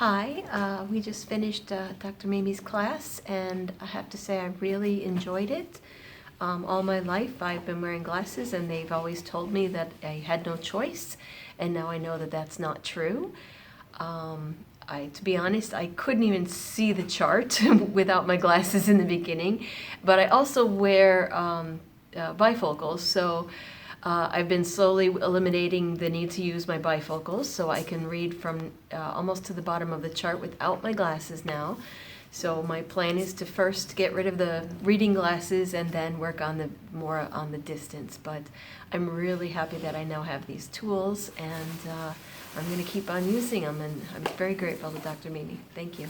Hi, we just finished Dr. Mimi's class, and I have to say I really enjoyed it. All my life I've been wearing glasses, and they've always told me that I had no choice, and now I know that that's not true. To be honest, I couldn't even see the chart without my glasses in the beginning, but I also wear bifocals, so I've been slowly eliminating the need to use my bifocals, so I can read from almost to the bottom of the chart without my glasses now. So my plan is to first get rid of the reading glasses and then work on the more on the distance. But I'm really happy that I now have these tools, and I'm going to keep on using them, and I'm very grateful to Dr. Mimi. Thank you.